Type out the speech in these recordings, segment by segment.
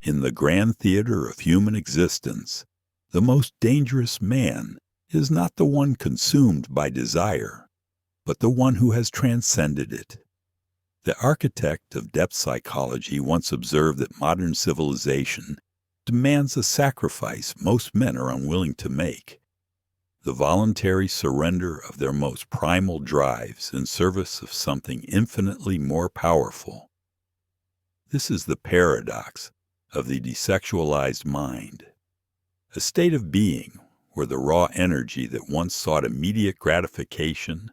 In the grand theater of human existence, the most dangerous man is not the one consumed by desire, but the one who has transcended it. The architect of depth psychology once observed that modern civilization demands a sacrifice most men are unwilling to make: the voluntary surrender of their most primal drives in service of something infinitely more powerful. This is the paradox of the desexualized mind, a state of being where the raw energy that once sought immediate gratification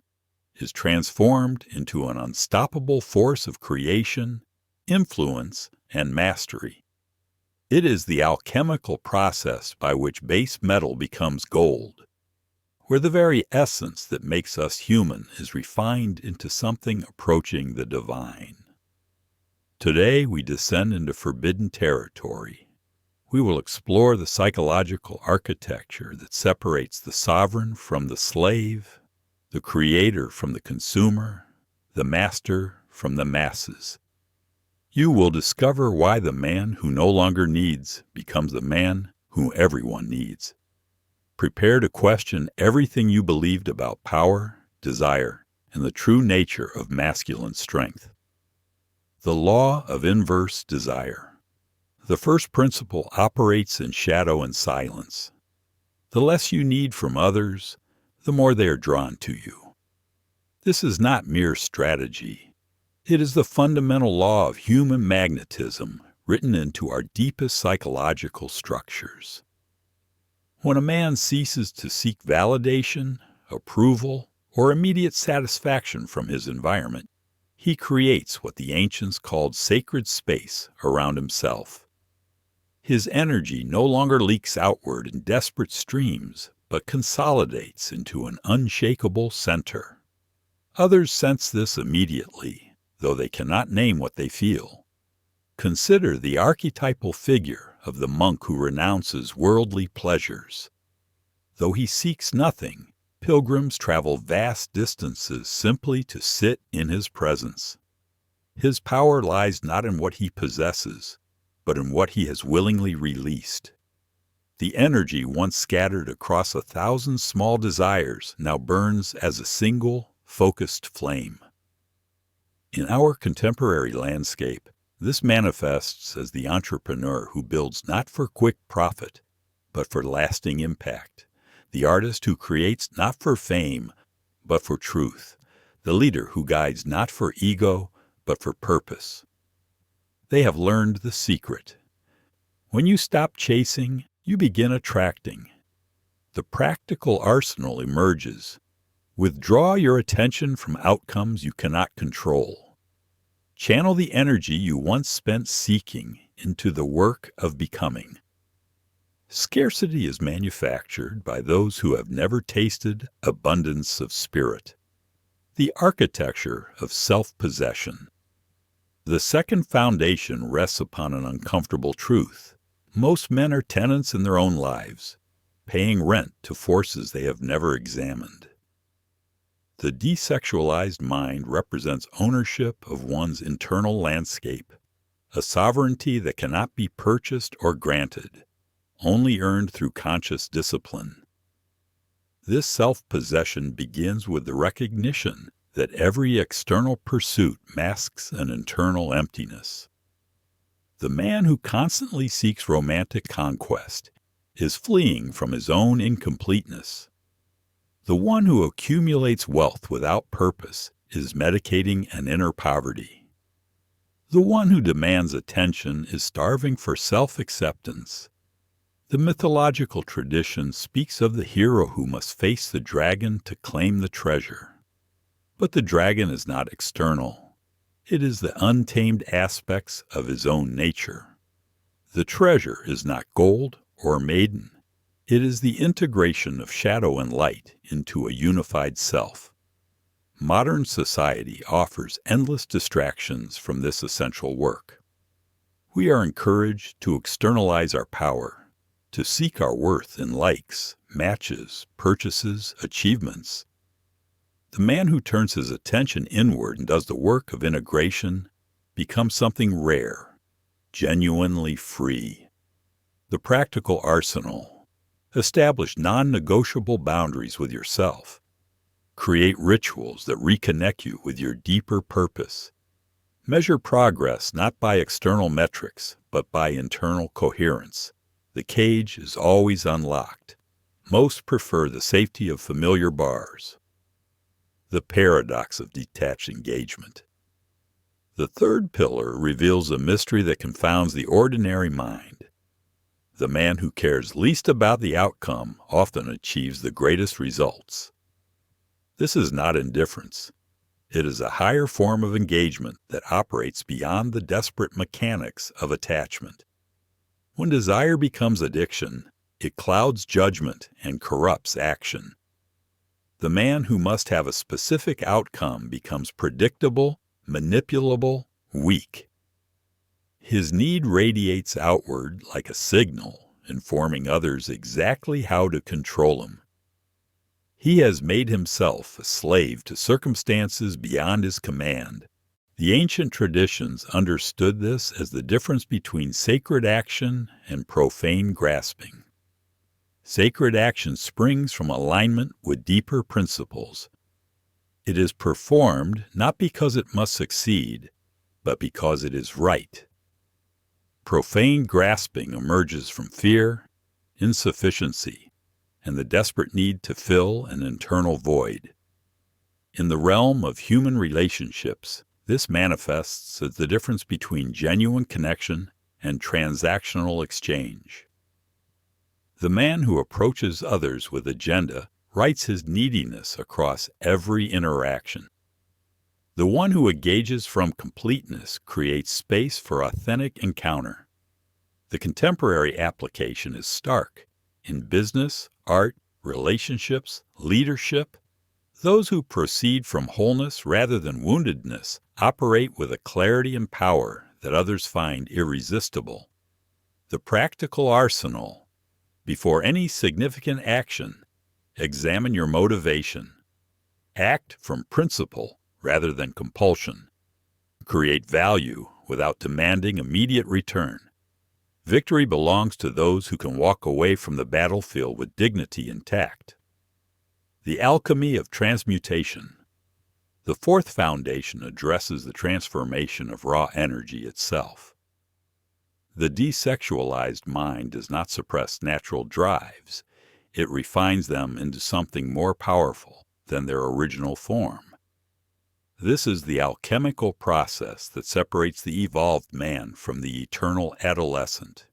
is transformed into an unstoppable force of creation, influence, and mastery. It is the alchemical process by which base metal becomes gold, where the very essence that makes us human is refined into something approaching the divine. Today we descend into forbidden territory. We will explore the psychological architecture that separates the sovereign from the slave, the creator from the consumer, the master from the masses. You will discover why the man who no longer needs becomes the man whom everyone needs. Prepare to question everything you believed about power, desire, and the true nature of masculine strength. The law of inverse desire. The first principle operates in shadow and silence. The less you need from others, the more they are drawn to you. This is not mere strategy. It is the fundamental law of human magnetism written into our deepest psychological structures. When a man ceases to seek validation, approval, or immediate satisfaction from his environment, he creates what the ancients called sacred space around himself. His energy no longer leaks outward in desperate streams, but consolidates into an unshakable center. Others sense this immediately, though they cannot name what they feel. Consider the archetypal figure of the monk who renounces worldly pleasures. Though he seeks nothing, pilgrims travel vast distances simply to sit in his presence. His power lies not in what he possesses, but in what he has willingly released. The energy once scattered across 1,000 small desires now burns as a single, focused flame. In our contemporary landscape, this manifests as the entrepreneur who builds not for quick profit, but for lasting impact. The artist who creates not for fame, but for truth. The leader who guides not for ego, but for purpose. They have learned the secret. When you stop chasing, you begin attracting. The practical arsenal emerges. Withdraw your attention from outcomes you cannot control. Channel the energy you once spent seeking into the work of becoming. Scarcity is manufactured by those who have never tasted abundance of spirit. The architecture of self-possession. The second foundation rests upon an uncomfortable truth. Most men are tenants in their own lives, paying rent to forces they have never examined. The desexualized mind represents ownership of one's internal landscape, a sovereignty that cannot be purchased or granted, only earned through conscious discipline. This self-possession begins with the recognition that every external pursuit masks an internal emptiness. The man who constantly seeks romantic conquest is fleeing from his own incompleteness. The one who accumulates wealth without purpose is medicating an inner poverty. The one who demands attention is starving for self-acceptance. The mythological tradition speaks of the hero who must face the dragon to claim the treasure. But the dragon is not external. It is the untamed aspects of his own nature. The treasure is not gold or maiden. It is the integration of shadow and light into a unified self. Modern society offers endless distractions from this essential work. We are encouraged to externalize our power, to seek our worth in likes, matches, purchases, achievements. The man who turns his attention inward and does the work of integration becomes something rare. genuinely free. The practical arsenal. Establish non-negotiable boundaries with yourself. Create rituals that reconnect you with your deeper purpose. Measure progress not by external metrics, but by internal coherence. The cage is always unlocked. Most prefer the safety of familiar bars. The paradox of detached engagement. The third pillar reveals a mystery that confounds the ordinary mind. The man who cares least about the outcome often achieves the greatest results. This is not indifference. It is a higher form of engagement that operates beyond the desperate mechanics of attachment. When desire becomes addiction, it clouds judgment and corrupts action. The man who must have a specific outcome becomes predictable, manipulable, weak. His need radiates outward like a signal, informing others exactly how to control him. He has made himself a slave to circumstances beyond his command. The ancient traditions understood this as the difference between sacred action and profane grasping. Sacred action springs from alignment with deeper principles. It is performed not because it must succeed, but because it is right. Profane grasping emerges from fear, insufficiency, and the desperate need to fill an internal void. In the realm of human relationships, this manifests as the difference between genuine connection and transactional exchange. The man who approaches others with agenda writes his neediness across every interaction. The one who engages from completeness creates space for authentic encounter. The contemporary application is stark. In business, art, relationships, leadership, those who proceed from wholeness rather than woundedness operate with a clarity and power that others find irresistible. The practical arsenal. Before any significant action, examine your motivation. Act from principle rather than compulsion. Create value without demanding immediate return. Victory belongs to those who can walk away from the battlefield with dignity intact. The alchemy of transmutation. The fourth foundation addresses the transformation of raw energy itself. The desexualized mind does not suppress natural drives. It refines them into something more powerful than their original form. This is the alchemical process that separates the evolved man from the eternal adolescent.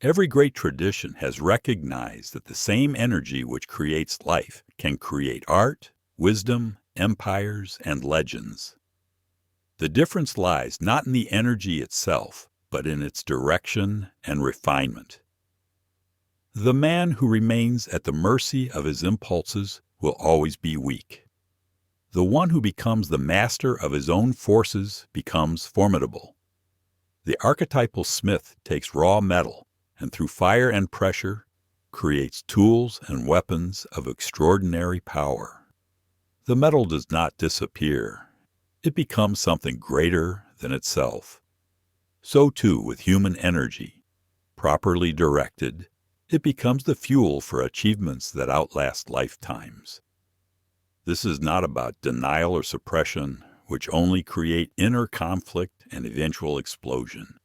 Every great tradition has recognized that the same energy which creates life can create art, wisdom, empires, and legends. The difference lies not in the energy itself, but in its direction and refinement. The man who remains at the mercy of his impulses will always be weak. The one who becomes the master of his own forces becomes formidable. The archetypal smith takes raw metal and through fire and pressure creates tools and weapons of extraordinary power. The metal does not disappear. It becomes something greater than itself. So too with human energy. Properly directed, it becomes the fuel for achievements that outlast lifetimes. This is not about denial or suppression, which only create inner conflict and eventual explosion.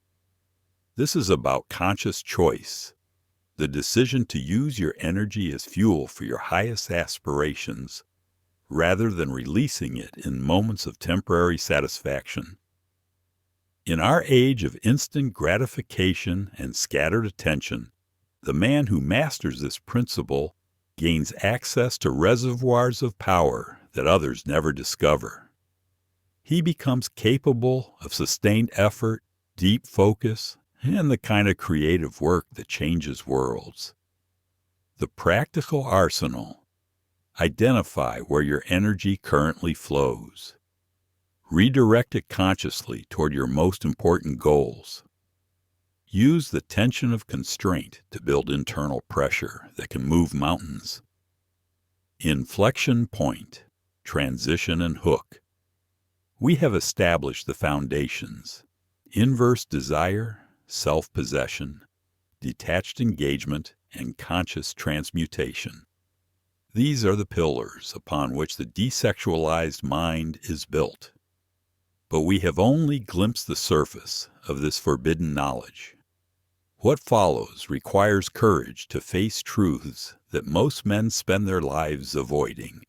This is about conscious choice, the decision to use your energy as fuel for your highest aspirations, rather than releasing it in moments of temporary satisfaction. In our age of instant gratification and scattered attention, the man who masters this principle gains access to reservoirs of power that others never discover. He becomes capable of sustained effort, deep focus, and the kind of creative work that changes worlds. The practical arsenal. Identify where your energy currently flows. Redirect it consciously toward your most important goals. Use the tension of constraint to build internal pressure that can move mountains. Inflection point, transition and hook. We have established the foundations. Inverse desire, self-possession, detached engagement, and conscious transmutation. These are the pillars upon which the desexualized mind is built. But we have only glimpsed the surface of this forbidden knowledge. What follows requires courage to face truths that most men spend their lives avoiding.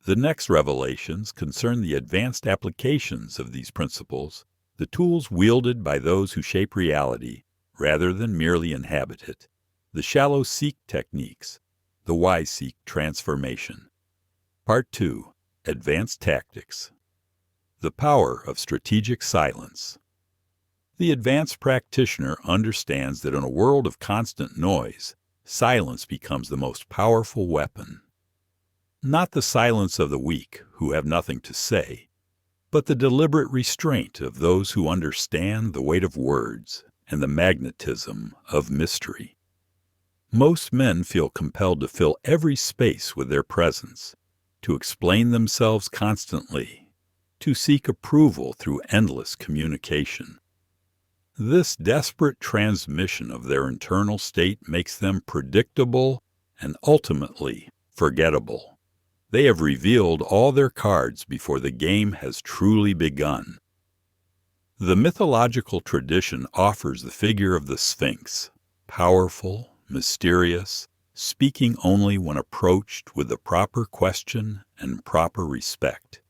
The next revelations concern the advanced applications of these principles, the tools wielded by those who shape reality rather than merely inhabit it, the shallow seek techniques, the wise seek transformation. Part 2. Advanced Tactics. The Power of Strategic Silence. The advanced practitioner understands that in a world of constant noise, silence becomes the most powerful weapon. Not the silence of the weak who have nothing to say, but the deliberate restraint of those who understand the weight of words and the magnetism of mystery. Most men feel compelled to fill every space with their presence, to explain themselves constantly, to seek approval through endless communication. This desperate transmission of their internal state makes them predictable and ultimately forgettable. They have revealed all their cards before the game has truly begun. The mythological tradition offers the figure of the Sphinx, powerful, mysterious, speaking only when approached with the proper question and proper respect.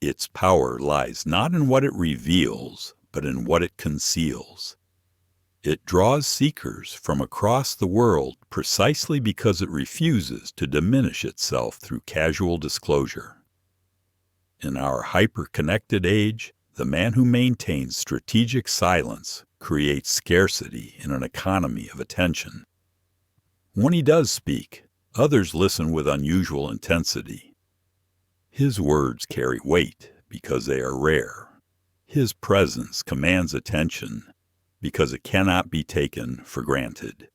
Its power lies not in what it reveals, but in what it conceals. It draws seekers from across the world precisely because it refuses to diminish itself through casual disclosure. In our hyper-connected age, the man who maintains strategic silence creates scarcity in an economy of attention. When he does speak, others listen with unusual intensity. His words carry weight because they are rare. His presence commands attention because it cannot be taken for granted.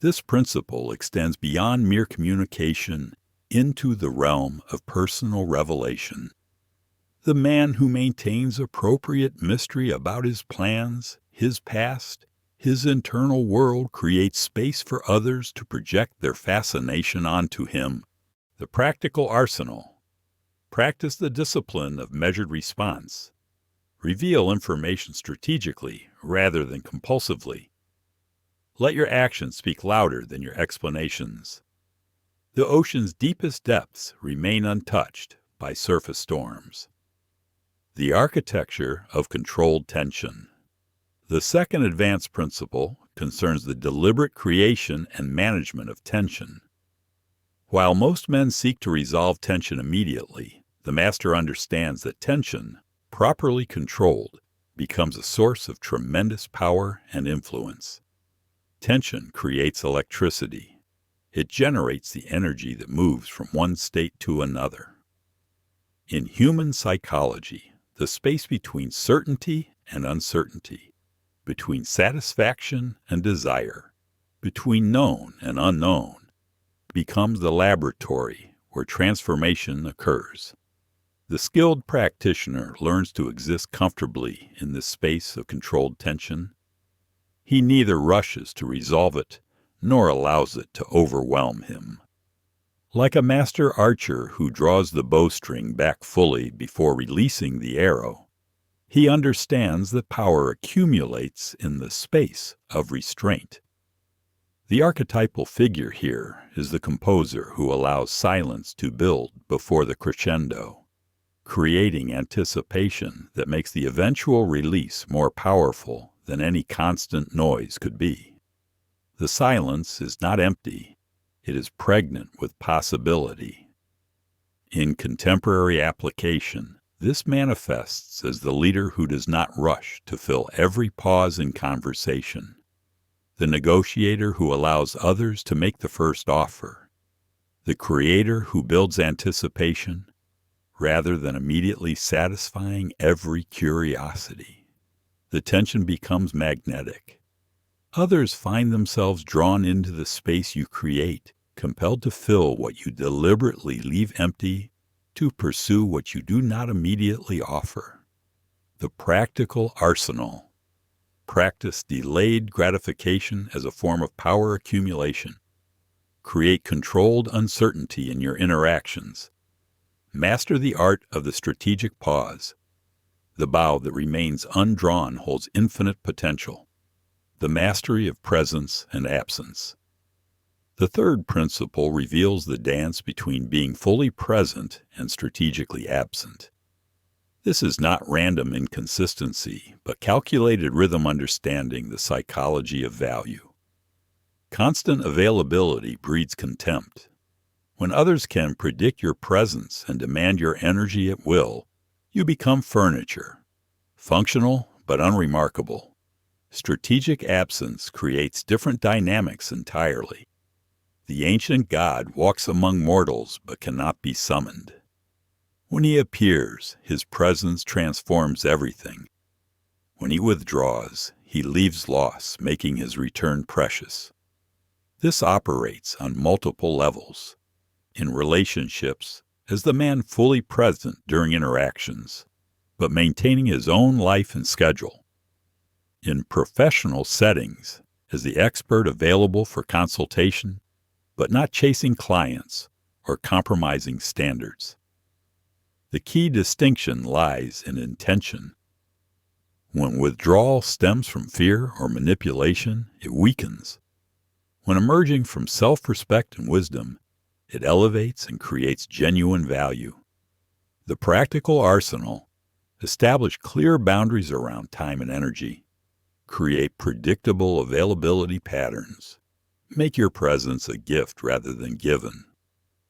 This principle extends beyond mere communication into the realm of personal revelation. The man who maintains appropriate mystery about his plans, his past, his internal world creates space for others to project their fascination onto him. The practical arsenal. Practice the discipline of measured response. Reveal information strategically rather than compulsively. Let your actions speak louder than your explanations. The ocean's deepest depths remain untouched by surface storms. The architecture of controlled tension. The second advanced principle concerns the deliberate creation and management of tension. While most men seek to resolve tension immediately, the master understands that tension, properly controlled, becomes a source of tremendous power and influence. Tension creates electricity. It generates the energy that moves from one state to another. In human psychology, the space between certainty and uncertainty, between satisfaction and desire, between known and unknown, becomes the laboratory where transformation occurs. The skilled practitioner learns to exist comfortably in this space of controlled tension. He neither rushes to resolve it, nor allows it to overwhelm him. Like a master archer who draws the bowstring back fully before releasing the arrow, he understands that power accumulates in the space of restraint. The archetypal figure here is the composer who allows silence to build before the crescendo, creating anticipation that makes the eventual release more powerful than any constant noise could be. The silence is not empty, it is pregnant with possibility. In contemporary application, this manifests as the leader who does not rush to fill every pause in conversation, the negotiator who allows others to make the first offer, the creator who builds anticipation, rather than immediately satisfying every curiosity. The tension becomes magnetic. Others find themselves drawn into the space you create, compelled to fill what you deliberately leave empty, to pursue what you do not immediately offer. The practical arsenal. practice delayed gratification as a form of power accumulation. Create controlled uncertainty in your interactions. Master the art of the strategic pause. The bow that remains undrawn holds infinite potential. The mastery of presence and absence. The third principle reveals the dance between being fully present and strategically absent. This is not random inconsistency, but calculated rhythm understanding the psychology of value. Constant availability breeds contempt. When others can predict your presence and demand your energy at will, you become furniture, functional but unremarkable. Strategic absence creates different dynamics entirely. The ancient god walks among mortals but cannot be summoned. When he appears, his presence transforms everything. When he withdraws, he leaves loss, making his return precious. This operates on multiple levels. In relationships, as the man fully present during interactions, but maintaining his own life and schedule. In professional settings, as the expert available for consultation, but not chasing clients or compromising standards. The key distinction lies in intention. When withdrawal stems from fear or manipulation, it weakens. When emerging from self-respect and wisdom, it elevates and creates genuine value. The practical arsenal: establish clear boundaries around time and energy. Create predictable availability patterns. Make your presence a gift rather than given.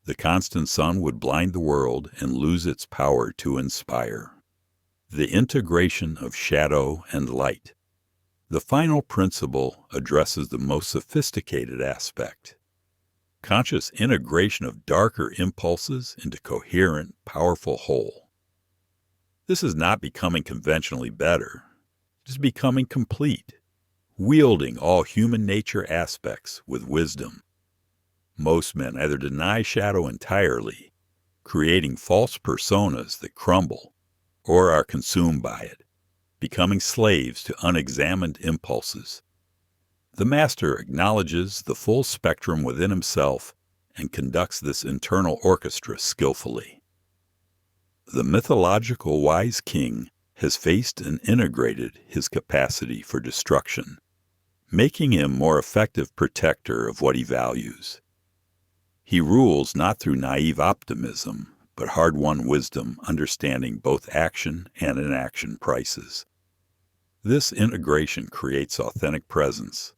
The constant sun would blind the world and lose its power to inspire. The integration of shadow and light. The final principle addresses the most sophisticated aspect. Conscious integration of darker impulses into coherent, powerful whole. This is not becoming conventionally better. It is becoming complete, wielding all human nature aspects with wisdom. Most men either deny shadow entirely, creating false personas that crumble, or are consumed by it, becoming slaves to unexamined impulses. The master acknowledges the full spectrum within himself and conducts this internal orchestra skillfully. The mythological wise king has faced and integrated his capacity for destruction, making him more effective protector of what he values. He rules not through naive optimism, but hard-won wisdom, understanding both action and inaction prices. This integration creates authentic presence,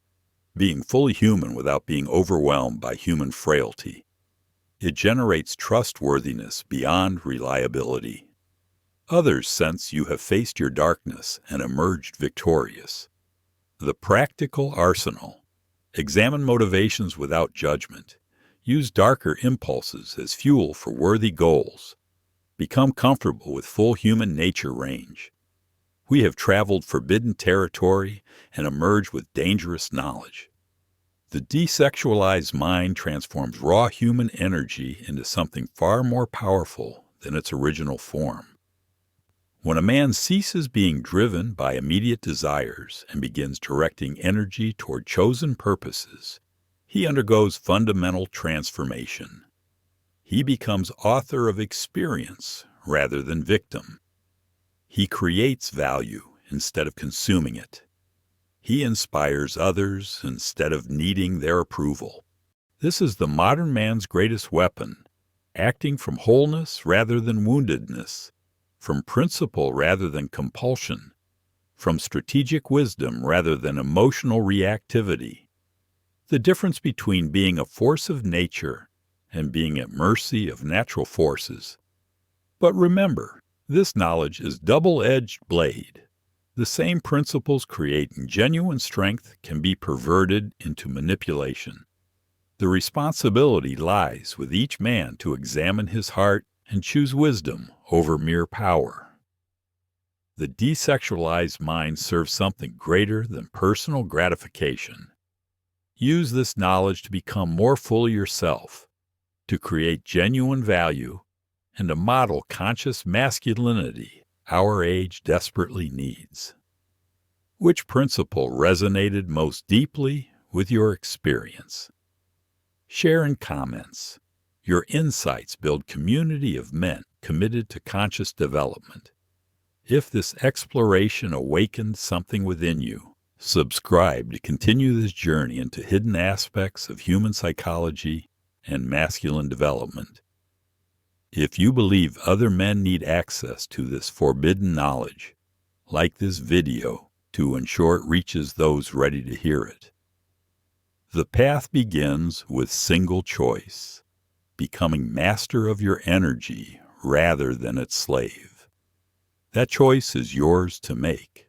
being fully human without being overwhelmed by human frailty. It generates trustworthiness beyond reliability. Others sense you have faced your darkness and emerged victorious. The practical arsenal: examine motivations without judgment. Use darker impulses as fuel for worthy goals. Become comfortable with full human nature range. We have traveled forbidden territory and emerged with dangerous knowledge. The desexualized mind transforms raw human energy into something far more powerful than its original form. When a man ceases being driven by immediate desires and begins directing energy toward chosen purposes, he undergoes fundamental transformation. He becomes author of experience rather than victim. He creates value instead of consuming it. He inspires others instead of needing their approval. This is the modern man's greatest weapon, acting from wholeness rather than woundedness, from principle rather than compulsion, from strategic wisdom rather than emotional reactivity. The difference between being a force of nature and being at mercy of natural forces. But remember, this knowledge is a double-edged blade. The same principles creating genuine strength can be perverted into manipulation. The responsibility lies with each man to examine his heart and choose wisdom over mere power. The desexualized mind serves something greater than personal gratification. Use this knowledge to become more fully yourself, to create genuine value, and to model conscious masculinity our age desperately needs. Which principle resonated most deeply with your experience? Share in comments. Your insights build community of men committed to conscious development. If this exploration awakened something within you, subscribe to continue this journey into hidden aspects of human psychology and masculine development. If you believe other men need access to this forbidden knowledge, like this video to ensure it reaches those ready to hear it. The path begins with single choice, becoming master of your energy rather than its slave. That choice is yours to make.